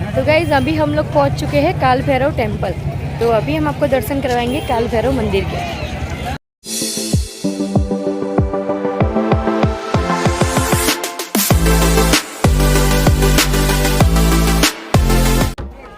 तो गाइज अभी हम लोग पहुंच चुके हैं काल भैरव टेम्पल। तो अभी हम आपको दर्शन करवाएंगे काल भैरव मंदिर के।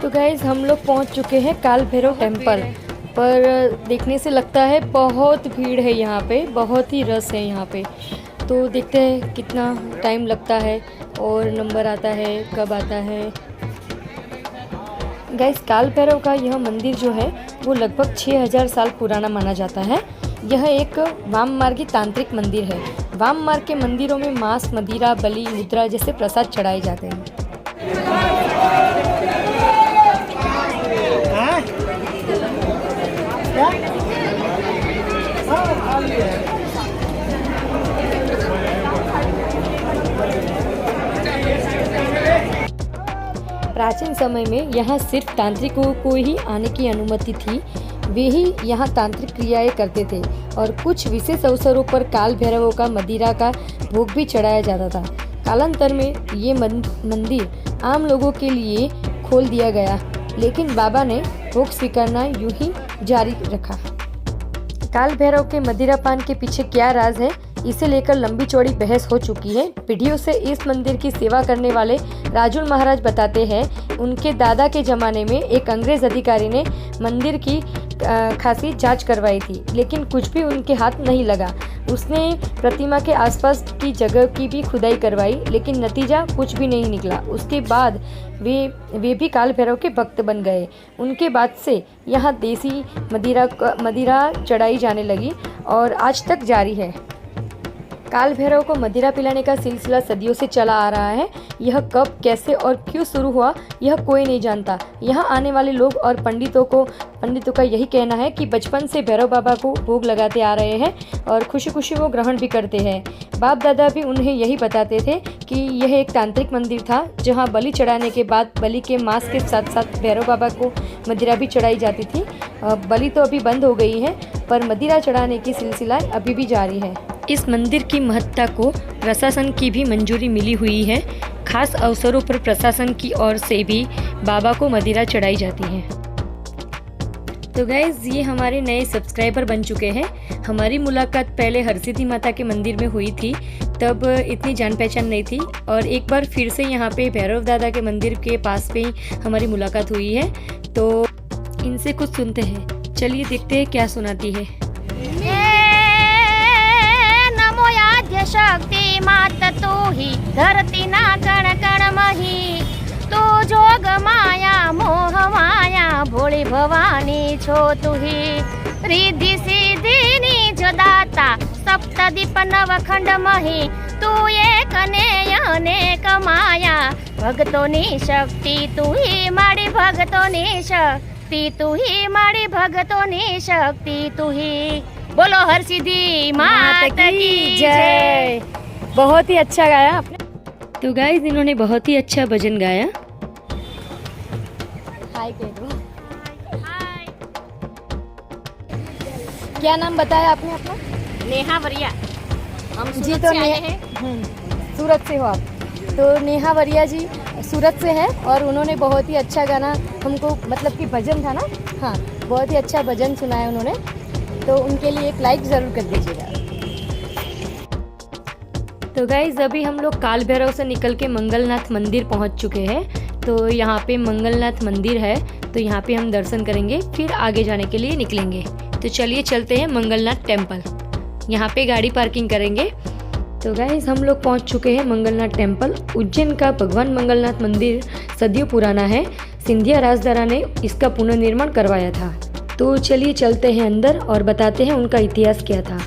तो गाइज हम लोग पहुंच चुके हैं काल भैरव टेम्पल, पर देखने से लगता है बहुत भीड़ है यहाँ पे, बहुत ही रस है यहाँ पे। तो देखते हैं कितना टाइम लगता है और नंबर आता है, कब आता है। गाइस काल भैरव का यह मंदिर जो है वो लगभग 6000 साल पुराना माना जाता है। यह एक वाम मार्गी तांत्रिक मंदिर है। वाम मार्ग के मंदिरों में मांस, मदिरा, बलि, मुद्रा जैसे प्रसाद चढ़ाए जाते हैं। प्राचीन समय में यहाँ सिर्फ तांत्रिकों को ही आने की अनुमति थी। वे ही यहाँ तांत्रिक क्रियाएं करते थे और कुछ विशेष अवसरों पर काल भैरवों का मदिरा का भोग भी चढ़ाया जाता था। कालांतर में ये मंदिर आम लोगों के लिए खोल दिया गया, लेकिन बाबा ने भोग स्वीकारना यूं ही जारी रखा। काल भैरव के मदिरा पान के पीछे क्या राज है, इसे लेकर लंबी चौड़ी बहस हो चुकी है। पीढ़ियों से इस मंदिर की सेवा करने वाले राजुल महाराज बताते हैं, उनके दादा के ज़माने में एक अंग्रेज़ अधिकारी ने मंदिर की खासी जांच करवाई थी, लेकिन कुछ भी उनके हाथ नहीं लगा। उसने प्रतिमा के आसपास की जगह की भी खुदाई करवाई, लेकिन नतीजा कुछ भी नहीं निकला। उसके बाद वे भी काल भैरव के भक्त बन गए। उनके बाद से यहाँ देसी मदिरा चढ़ाई जाने लगी और आज तक जारी है। काल भैरव को मदिरा पिलाने का सिलसिला सदियों से चला आ रहा है। यह कब, कैसे और क्यों शुरू हुआ यह कोई नहीं जानता। यहाँ आने वाले लोग और पंडितों का यही कहना है कि बचपन से भैरव बाबा को भोग लगाते आ रहे हैं और खुशी खुशी वो ग्रहण भी करते हैं। बाप दादा भी उन्हें यही बताते थे कि यह एक तांत्रिक मंदिर था, जहाँ बलि चढ़ाने के बाद बलि के मांस के साथ साथ भैरव बाबा को मदिरा भी चढ़ाई जाती थी। बलि तो अभी बंद हो गई है, पर मदिरा चढ़ाने की सिलसिला अभी भी जारी है। इस मंदिर की महत्ता को प्रशासन की भी मंजूरी मिली हुई है। खास अवसरों पर प्रशासन की ओर से भी बाबा को मदिरा चढ़ाई जाती है। तो गाइज ये हमारे नए सब्सक्राइबर बन चुके हैं। हमारी मुलाकात पहले हरसिद्धि माता के मंदिर में हुई थी, तब इतनी जान पहचान नहीं थी, और एक बार फिर से यहाँ पे भैरव दादा के मंदिर के पास पे ही हमारी मुलाकात हुई है। तो इनसे कुछ सुनते हैं, चलिए देखते हैं क्या सुनाती है। शक्ति मात तू ही धरती ना कण कण मही, तू जोग माया मोह माया भोली भवानी छो तू ही। रिद्धि सिद्धि निज दाता सप्तदीप नवखंड मही, तू एक ने अनेक माया भगतोनी शक्ति तू ही मारी भगतोनी शक्ति तू ही मारी भगतोनी शक्ति तू ही। बोलो हरसिद्धि माता की जय। बहुत ही अच्छा गाया आपने। तो गाइस इन्होंने बहुत ही अच्छा भजन गाया। हाय कह दो। हाय। क्या नाम बताया आपने अपना? नेहा वरिया। हम जी सूरत तो से आए हैं। सूरत से हो आप? तो नेहा वरिया जी सूरत से है और उन्होंने बहुत ही अच्छा गाना हमको, मतलब कि भजन था ना, हाँ बहुत ही अच्छा भजन सुनाया उन्होंने। तो उनके लिए एक लाइक ज़रूर कर दीजिएगा। तो गाइज अभी हम लोग काल भैरव से निकल के मंगलनाथ मंदिर पहुंच चुके हैं। तो यहाँ पे मंगलनाथ मंदिर है, तो यहाँ पे हम दर्शन करेंगे, फिर आगे जाने के लिए निकलेंगे। तो चलिए चलते हैं मंगलनाथ टेम्पल। यहाँ पे गाड़ी पार्किंग करेंगे। तो गाइज हम लोग पहुँच चुके हैं मंगलनाथ टेम्पल। उज्जैन का भगवान मंगलनाथ मंदिर सदियों पुराना है। सिंधिया राजदारा ने इसका पुनर्निर्माण करवाया था। तो चलिए चलते हैं अंदर और बताते हैं उनका इतिहास क्या था।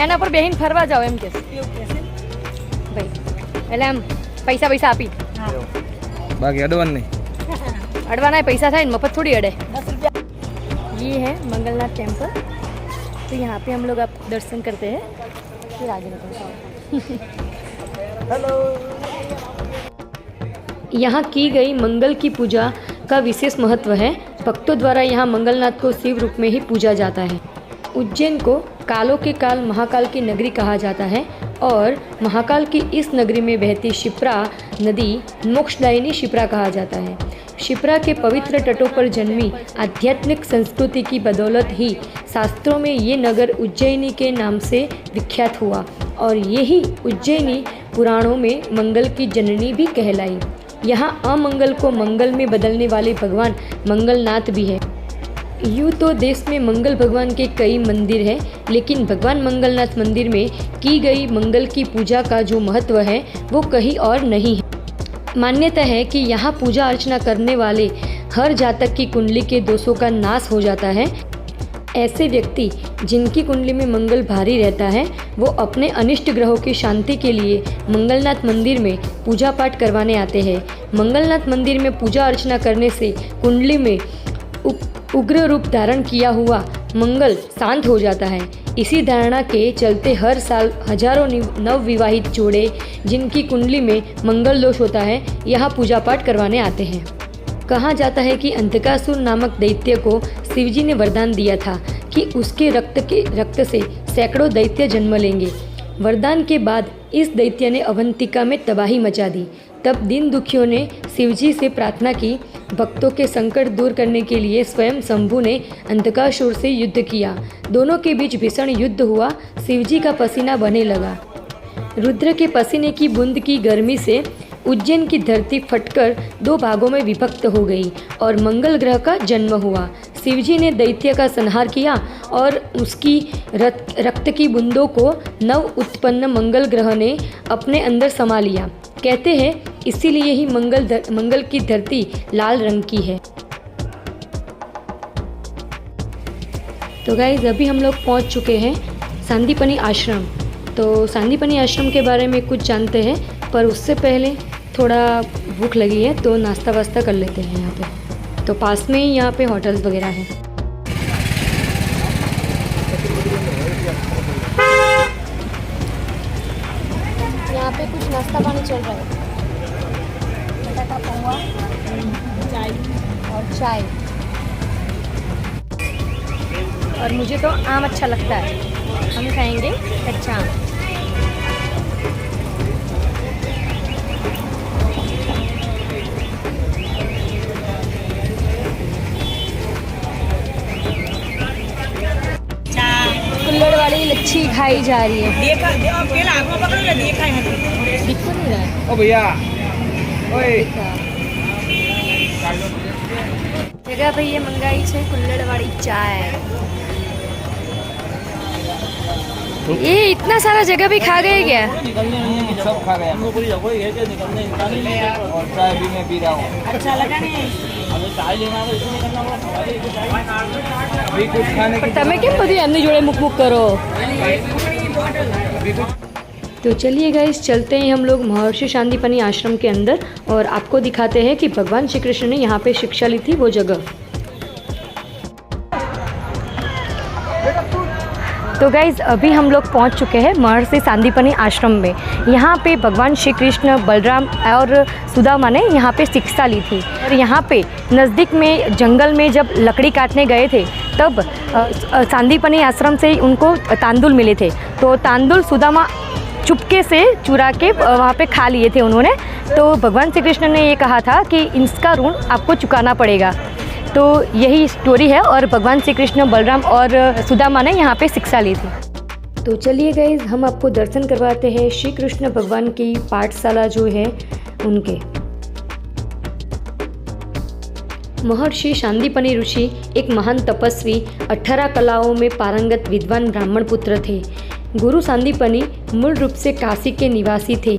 એના પર બેહીન ફરવા જાઓ એમ કે ભાઈ, એટલે આમ પૈસા આપી બાકી અડવાન નહીં, અડવાના પૈસા થાય ને, મફત थोड़ी अड़े। 10 रुपया। ये है मंगलनाथ टेम्पल। तो यहाँ पे हम लोग अब दर्शन करते हैं, फिर आगे निकलते हैं। हेलो। यहाँ की गई मंगल की पूजा का विशेष महत्व है। भक्तों द्वारा यहाँ मंगलनाथ को शिव रूप में ही पूजा जाता है। उज्जैन को कालों के काल महाकाल की नगरी कहा जाता है और महाकाल की इस नगरी में बहती शिप्रा नदी मोक्षदायिनी शिप्रा कहा जाता है। शिप्रा के पवित्र तटों पर जन्मी आध्यात्मिक संस्कृति की बदौलत ही शास्त्रों में ये नगर उज्जैनी के नाम से विख्यात हुआ और यही उज्जैनी पुराणों में मंगल की जननी भी कहलाई। यहाँ अमंगल को मंगल में बदलने वाले भगवान मंगलनाथ भी है। यूँ तो देश में मंगल भगवान के कई मंदिर हैं, लेकिन भगवान मंगलनाथ मंदिर में की गई मंगल की पूजा का जो महत्व है वो कहीं और नहीं है। मान्यता है कि यहाँ पूजा अर्चना करने वाले हर जातक की कुंडली के दोषों का नाश हो जाता है। ऐसे व्यक्ति जिनकी कुंडली में मंगल भारी रहता है वो अपने अनिष्ट ग्रहों की शांति के लिए मंगलनाथ मंदिर में पूजा पाठ करवाने आते हैं। मंगलनाथ मंदिर में पूजा अर्चना करने से कुंडली में उग्र रूप धारण किया हुआ मंगल शांत हो जाता है। इसी धारणा के चलते हर साल हजारों नवविवाहित जोड़े जिनकी कुंडली में मंगल दोष होता है यहाँ पूजा पाठ करवाने आते हैं। कहा जाता है कि अंधकासुर नामक दैत्य को शिवजी ने वरदान दिया था कि उसके रक्त से सैकड़ों दैत्य जन्म लेंगे। वरदान के बाद इस दैत्य ने अवंतिका में तबाही मचा दी। तब दीन दुखियों ने शिवजी से प्रार्थना की। भक्तों के संकट दूर करने के लिए स्वयं शंभु ने अंधकासुर से युद्ध किया। दोनों के बीच भीषण युद्ध हुआ। शिवजी का पसीना बहने लगा। रुद्र के पसीने की बूंद की गर्मी से उज्जैन की धरती फटकर दो भागों में विभक्त हो गई और मंगल ग्रह का जन्म हुआ। शिवजी ने दैत्य का संहार किया और उसकी रक्त की बूंदों को नव उत्पन्न मंगल ग्रह ने अपने अंदर समा लिया। कहते हैं इसीलिए ही मंगल की धरती लाल रंग की है। तो गाइज अभी हम लोग पहुंच चुके हैं सांदीपनी आश्रम। तो सांदीपनी आश्रम के बारे में कुछ जानते हैं, पर उससे पहले थोड़ा भूख लगी है तो नाश्ता वास्ता कर लेते हैं यहाँ पे। तो पास में ही यहाँ पे होटल्स वगैरह हैं। यहाँ पे कुछ नाश्ता पानी चल रहा है। बटाटा पोहा, चाय और चाय। और मुझे तो आम अच्छा लगता है, हम खाएंगे कच्चा आम। कुल्हड़ वाली लच्छी खाई जा रही है। दिख नहीं रहा है। ओ भैया ओए जगह भैया मंगाई छे कुल्हड़ वाली चाय। ये इतना सारा जगह भी खा गए क्या? सब खा गया और चाय भी मैं पी रहा हूँ। अच्छा लगा नहीं? अभी कुछ खाने की તમે કેમ બધી એમની જોડે મુક કરો? तो चलिए गाइस चलते हैं हम लोग महर्षि सांदीपनी आश्रम के अंदर और आपको दिखाते हैं कि भगवान श्री कृष्ण ने यहाँ पे शिक्षा ली थी वो जगह। तो गाइज़ अभी हम लोग पहुँच चुके हैं महर्षि सांदीपनी आश्रम में। यहाँ पे भगवान श्री कृष्ण, बलराम और सुदामा ने यहाँ पे शिक्षा ली थी। और यहाँ पे नज़दीक में जंगल में जब लकड़ी काटने गए थे तब सांदीपनी आश्रम से उनको तांदुल मिले थे। तो तांदुल सुदामा चुपके से चुरा के वहाँ पे खा लिए थे उन्होंने। तो भगवान श्री कृष्ण ने ये कहा था कि इसका ऋण आपको चुकाना पड़ेगा। तो यही स्टोरी है और भगवान श्री कृष्ण, बलराम और सुदामा ने यहाँ पे शिक्षा ली थी। तो चलिए गाइस हम आपको दर्शन करवाते हैं श्री कृष्ण भगवान की पाठशाला जो है उनके। महर्षि सांदीपनी ऋषि एक महान तपस्वी, 18 कलाओं में पारंगत विद्वान ब्राह्मण पुत्र थे। गुरु सांदीपनी मूल रूप से काशी के निवासी थे,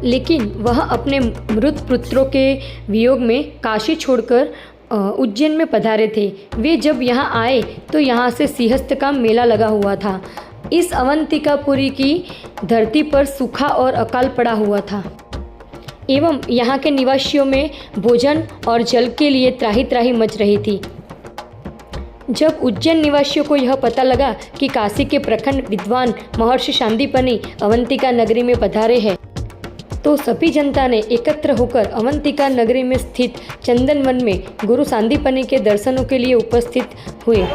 लेकिन वह अपने मृत पुत्रों के वियोग में काशी छोड़कर उज्जैन में पधारे थे। वे जब यहाँ आए तो यहाँ से सिंहस्थ का मेला लगा हुआ था। इस अवंतिकापुरी की धरती पर सूखा और अकाल पड़ा हुआ था एवं यहाँ के निवासियों में भोजन और जल के लिए त्राही त्राही मच रही थी। जब उज्जैन निवासियों को यह पता लगा कि काशी के प्रखंड विद्वान महर्षि सांदीपनी अवंतिका नगरी में पधारे हैं, तो सभी जनता ने एकत्र होकर अवंतिका नगरी में स्थित चंदन वन में गुरु सांदीपनि के दर्शनों के लिए उपस्थित हुए।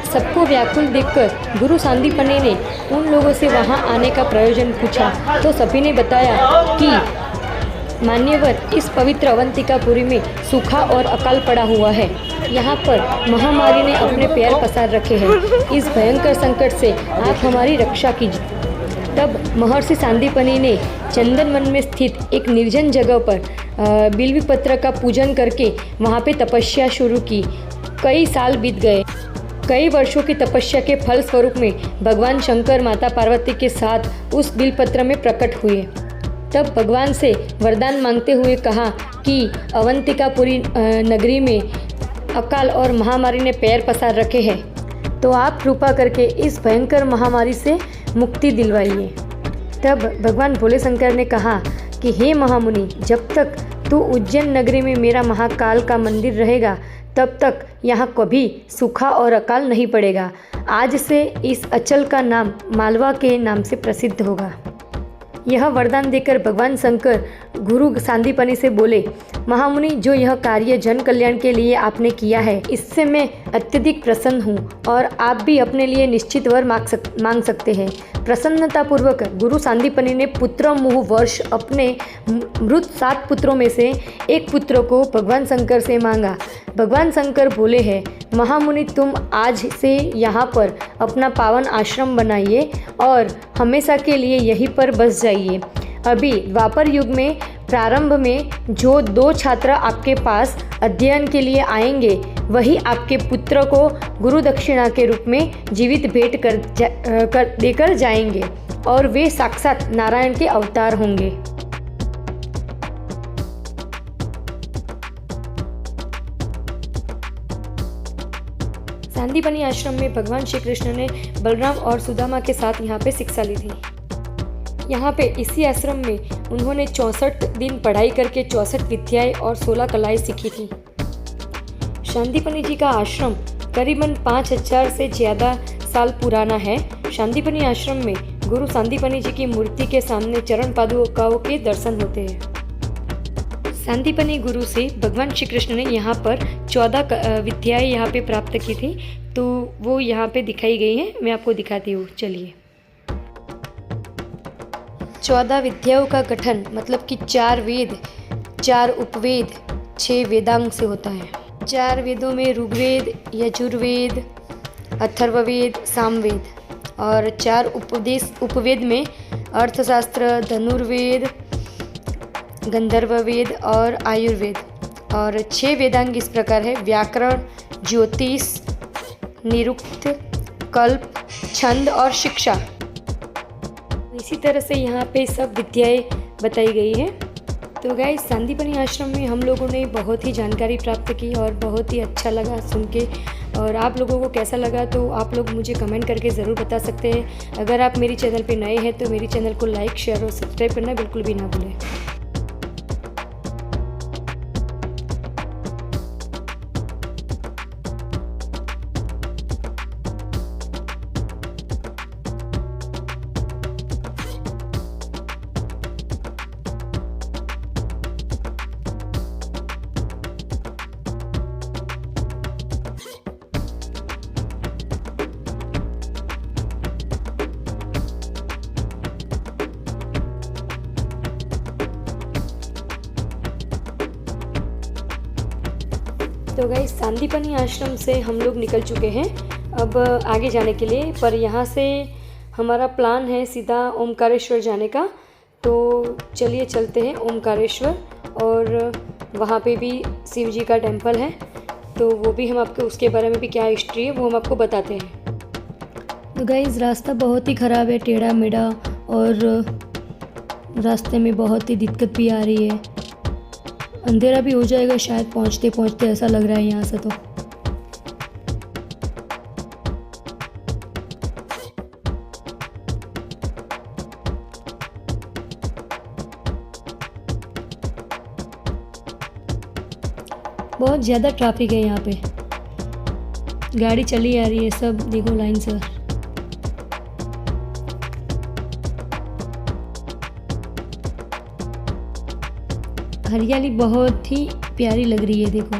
सबको व्याकुल देखकर गुरु सांदीपनि ने उन लोगों से वहां आने का प्रयोजन पूछा तो सभी ने बताया कि मान्यवर, इस पवित्र अवंतिकापुरी में सूखा और अकाल पड़ा हुआ है। यहाँ पर महामारी ने अपने पैर पसार रखे हैं। इस भयंकर संकट से आप हमारी रक्षा कीजिए। तब महर्षि सांदीपनि ने चंदन वन में स्थित एक निर्जन जगह पर बिल्व पत्र का पूजन करके वहाँ पे तपस्या शुरू की। कई साल बीत गए। कई वर्षों की तपस्या के फल स्वरूप में भगवान शंकर माता पार्वती के साथ उस बिलपत्र में प्रकट हुए। तब भगवान से वरदान मांगते हुए कहा कि अवंतिकापुरी नगरी में अकाल और महामारी ने पैर पसार रखे हैं, तो आप कृपा करके इस भयंकर महामारी से मुक्ति दिलवाइए। तब भगवान भोले शंकर ने कहा कि हे महामुनि, जब तक तू उज्जैन नगरी में मेरा महाकाल का मंदिर रहेगा तब तक यहाँ कभी सूखा और अकाल नहीं पड़ेगा। आज से इस अचल का नाम मालवा के नाम से प्रसिद्ध होगा। यह वरदान देकर भगवान शंकर गुरु सांदीपनि से बोले, महामुनि, जो यह कार्य जन कल्याण के लिए आपने किया है इससे मैं अत्यधिक प्रसन्न हूँ और आप भी अपने लिए निश्चित वर मांग सकते हैं। प्रसन्नतापूर्वक गुरु सांदीपनि ने पुत्र मुहु वर्ष अपने मृत 7 पुत्रों में से एक पुत्र को भगवान शंकर से मांगा। भगवान शंकर बोले हैं, महामुनि, तुम आज से यहाँ पर अपना पावन आश्रम बनाइए और हमेशा के लिए यहीं पर बस जाइए। अभी द्वापर युग में प्रारंभ में जो 2 छात्र आपके पास अध्ययन के लिए आएंगे वही आपके पुत्र को गुरु दक्षिणा के रूप में जीवित भेंट देकर जाएंगे और वे साक्षात नारायण के अवतार होंगे। सांदीपनि आश्रम में भगवान श्री कृष्ण ने बलराम और सुदामा के साथ यहाँ पे शिक्षा ली थी। यहाँ पे इसी आश्रम में उन्होंने 64 दिन पढ़ाई करके 64 विद्याएं और 16 कलाएं सीखी थी। सांदीपनि जी का आश्रम करीबन 5000 से ज़्यादा साल पुराना है। सांदीपनि आश्रम में गुरु सांदीपनि जी की मूर्ति के सामने चरण पादुकाओं के दर्शन होते हैं। सांदीपनि गुरु से भगवान श्री कृष्ण ने यहाँ पर 14 विद्याएं यहाँ पे प्राप्त की थी, तो वो यहाँ पे दिखाई गई हैं। मैं आपको दिखाती हूँ, चलिए। 14 विद्याओं का गठन मतलब कि 4 वेद, 4 उपवेद, 6 वेदांग से होता है। 4 वेदों में ऋग्वेद, यजुर्वेद, अथर्ववेद, सामवेद और 4 उपवेद में अर्थशास्त्र, धनुर्वेद, गंधर्ववेद और आयुर्वेद। और 6 वेदांग इस प्रकार है: व्याकरण, ज्योतिष, निरुक्त, कल्प, छंद और शिक्षा। इसी तरह से यहाँ पे सब विद्याएं बताई गई है। तो गाइस, सांदीपनि आश्रम में हम लोगों ने बहुत ही जानकारी प्राप्त की और बहुत ही अच्छा लगा सुन के। और आप लोगों को कैसा लगा तो आप लोग मुझे कमेंट करके ज़रूर बता सकते हैं। अगर आप मेरी चैनल पे नए हैं तो मेरी चैनल को लाइक, शेयर और सब्सक्राइब करना बिल्कुल भी ना भूलें। तो गाइस, सांदीपनि आश्रम से हम लोग निकल चुके हैं अब आगे जाने के लिए। पर यहाँ से हमारा प्लान है सीधा ओमकारेश्वर जाने का। तो चलिए चलते हैं ओमकारेश्वर, और वहाँ पे भी शिव जी का टेम्पल है, तो वो भी हम आपको उसके बारे में भी क्या हिस्ट्री है वो हम आपको बताते हैं। तो गाइस, रास्ता बहुत ही ख़राब है, टेढ़ा मेढ़ा, और रास्ते में बहुत ही दिक्कत भी आ रही है। अंधेरा भी हो जाएगा शायद पहुंचते पहुंचते, ऐसा लग रहा है यहाँ से। तो बहुत ज़्यादा ट्रैफिक है यहाँ पे, गाड़ी चली आ रही है सब, देखो लाइन से। हरियाली बहुत ही प्यारी लग रही है, देखो।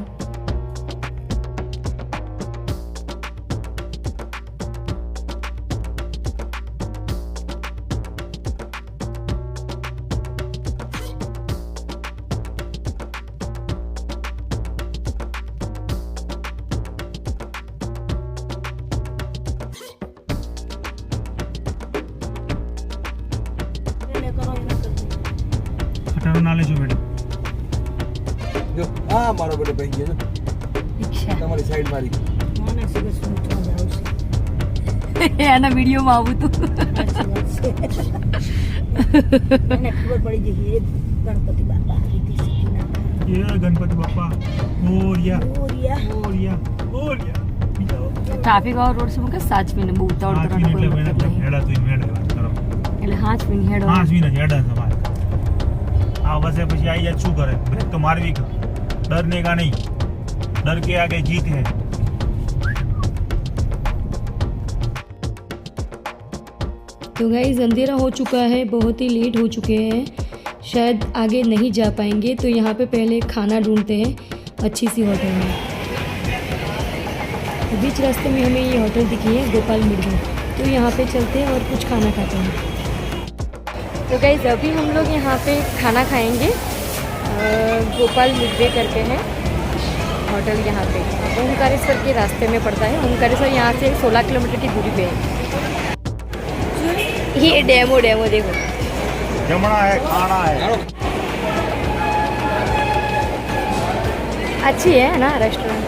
ખટારો ના લેજો મેડમ. જો આ મારો બેટો ભાઈ ગયો અચ્છા, તમારી સાઈડ મારી એના વિડીયોમાં આવું તું. એ ગણપતિ બાપા મોરિયા મોરિયા મોરિયા. ટ્રાફિક વાળો રોડ છે, મુકે 7 મિનિટ બહુ ઉતાવળ કરવાનો કોઈ મતલબ નહીં. હેડા તું મેડે વાત કરો. એટલે 5 મિનિટ હેડો. 5 મિનિટ હેડા તમારે આ વસે પછી આવી જાય શું કરે? બ્રેક તો મારવી का डरने का नहीं, डर के आगे जीत है. तो गाइस अंधेरा हो चुका है, बहुत ही लेट हो चुके हैं, शायद आगे नहीं जा पाएंगे, तो यहाँ पे पहले खाना ढूंढते हैं अच्छी सी होटल में। तो बीच रास्ते में हमें ये होटल दिखी है गोपाल मिर्गे, तो यहाँ पे चलते हैं और कुछ खाना खाते हैं। तो गाइस अभी हम लोग यहाँ पे खाना खाएंगे, गोपाल मिर्गे करके है होटल, यहाँ पे ओमकारेश्वर के रास्ते में पड़ता है। ओमकारेश्वर यहाँ से 16 किलोमीटर की दूरी पे है। ये डेमो देखो, जमना है खाना है. अच्छी है ना रेस्टोरेंट।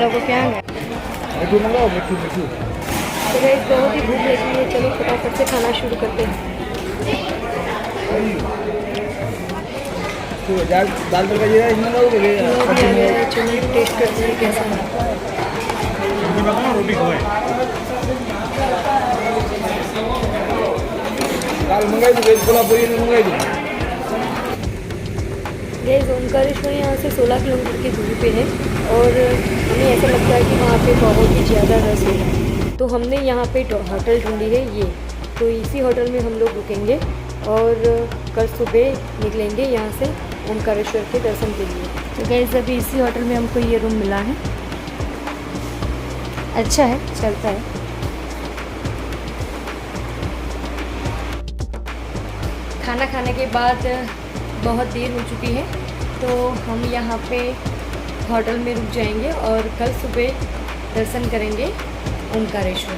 लोगों क्या है मीठू मंगाओ, मीठू मीठू. तो गाइस बहुत ही भूख लगी है, चलो फटाफट से खाना शुरू करते हैं। तो दाल तड़का जीरा राइस मंगाओगे? चलो टेस्ट करते हैं कैसा है। रोटी खोए दाल मंगाई तो वेज कोल्हापुरी में मंगाई दो. गाइस ओमकारेश्वर यहाँ से 16 किलोमीटर की दूरी पे है और हमें ऐसा लगता है कि वहाँ पे बहुत ही ज़्यादा रश होगा, तो हमने यहाँ पे होटल ढूंढी है ये, तो इसी होटल में हम लोग रुकेंगे और कल सुबह निकलेंगे यहाँ से ओमकारेश्वर के दर्शन के लिए। तो गाइस अभी इसी होटल में हमको ये रूम मिला है, अच्छा है, चलता है। खाना खाने के बाद बहुत देर हो चुकी है, तो हम यहाँ पे होटल में रुक जाएंगे और कल सुबह दर्शन करेंगे ओमकारेश्वर।